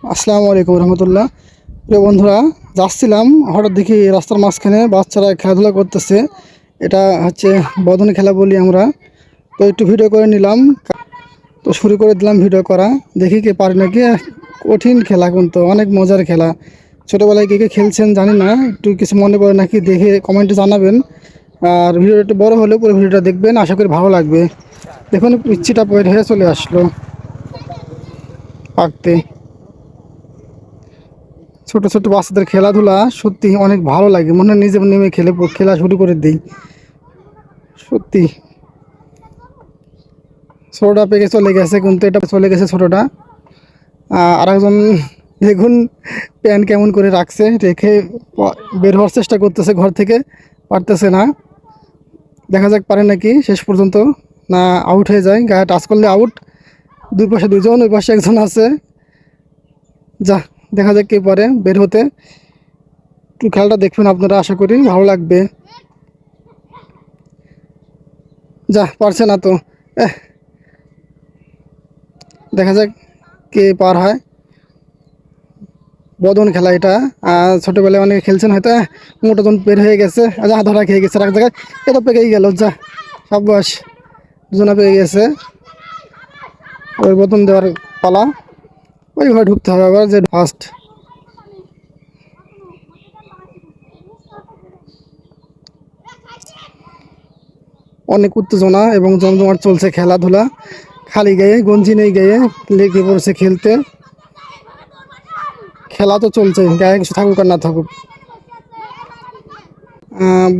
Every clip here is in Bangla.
আসসালামু আলাইকুম রহমতুল্লাহ। প্রিয় বন্ধুরা, যাচ্ছিলাম হঠাৎ দেখি রাস্তার মাঝখানে বাচ্চারা খেলাধুলা করতেছে। এটা হচ্ছে বদন খেলা বলি আমরা। তো একটু ভিডিও করে নিলাম, তো শুরু করে দিলাম ভিডিও করা। দেখি কে পারে নাকি। কঠিন খেলা, কিন্তু অনেক মজার খেলা। ছোটোবেলায় কে কে খেলছেন জানি না, একটু কিছু মনে পড়ে নাকি দেখে কমেন্টে জানাবেন। আর ভিডিওটা একটু বড় হলেও পুরো ভিডিওটা দেখবেন, আশা করি ভালো লাগবে। দেখুন পিচ্ছিটা পয়েন্ট হয়ে চলে আসলো পাকতে। ছোট ছোট বাচ্চাদের খেলাধুলা সত্যি অনেক ভালো লাগে, মনে হয় নিজে নেমে খেলা শুরু করে দিই। সত্যি ছোটটা পেকে চলে গেছে, কিন্তু এটা চলে গেছে ছোটটা। আর একজন দেখুন প্যান কেমন করে রাখছে, রেখে বের হওয়ার চেষ্টা করতেছে ঘর থেকে, পারতেছে না। দেখা যাক পারে নাকি শেষ পর্যন্ত, না আউট হয়ে যায়। গায়ে টাচ করলে আউট। দুই পাশে দুজন, ওই পাশে একজন আছে। যা, দেখা যাক কে পারে বের হতে। একটু খেলাটা দেখবেন আপনারা, আশা করি ভালো লাগবে। যা, পারছে না তো। এহ, দেখা যাক কে পার হয়। বদন খেলা এটা। ছোটোবেলায় অনেকে খেলছেন হয়তো। মোটাজন বের হয়ে গেছে, যা ধরা খেয়ে গেছে এক জায়গায়। এ তো পেকেই গেল। যা, সাব্বাস, দুজনা পেয়ে গেছে। ওই বদন দেওয়ার পালা। ওই ঘরে ঢুকতে হবে আবার, যে ফার্স্ট। অনেক উত্তেজনা এবং জমজমাট চলছে খেলাধুলা। খালি গায়ে, গঞ্জি নেই গায়ে, লেগে পড়ছে খেলতে। খেলা তো চলছে, গায়ে কিছু থাকুক আর না থাকুক।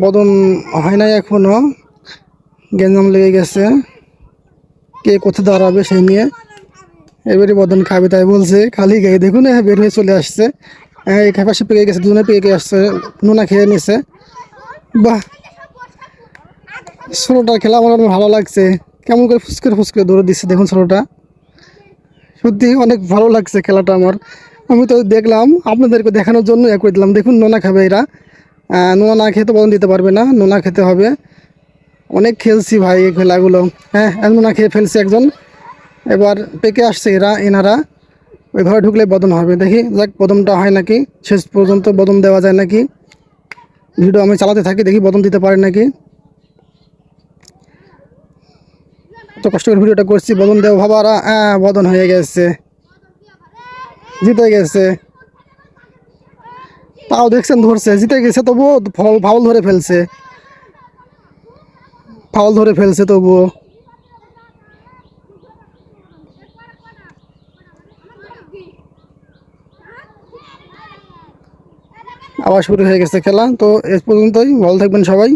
বদন হয় নাই এখনো, গ্যাঞ্জাম লেগে গেছে। কে কোথায় দাঁড়াবে সেই নিয়ে। এবারে বদন খাবে তাই বলছে, খালি গায়ে দেখুন বের হয়ে চলে আসছে। এই পাশে পেকে গেছে, দুজনে পেকে আসছে, নোনা খেয়ে নিছে। বাহ, ছোটোটার খেলা আমার অনেক ভালো লাগছে। কেমন করে ফুসকে ফুসকে দৌড়ে দিচ্ছে দেখুন ছোটোটা। সত্যি অনেক ভালো লাগছে খেলাটা আমার। আমি তো দেখলাম আপনাদেরকে দেখানোর জন্য করে দিলাম। দেখুন নোনা খাবে এরা। নোনা না খেয়ে তো বদন দিতে পারবে না, নোনা খেতে হবে। অনেক খেলছি ভাই এই খেলাগুলো। হ্যাঁ, নোনা খেয়ে ফেলছে একজন। এবার পেকে আসছে এনারা। ওই ঘরে ঢুকলে বদন হবে। দেখি যাক বদনটা হয় নাকি, শেষ পর্যন্ত বদন দেওয়া যায় নাকি। ভিডিও আমি চালাতে থাকি, দেখি বদন দিতে পারে নাকি। এত কষ্ট করে ভিডিওটা করছি, বদন দেওয়া ভাবার। বদন হয়ে গেছে, জিতে গেছে। তাও দেখছেন ধরছে, জিতে গেছে তবুও ফাউল ধরে ফেলছে। ফাউল ধরে ফেলছে তবুও। আবার শুরু হয়ে গেছে খেলা। তো এ পর্যন্তই, ভালো থাকবেন সবাই।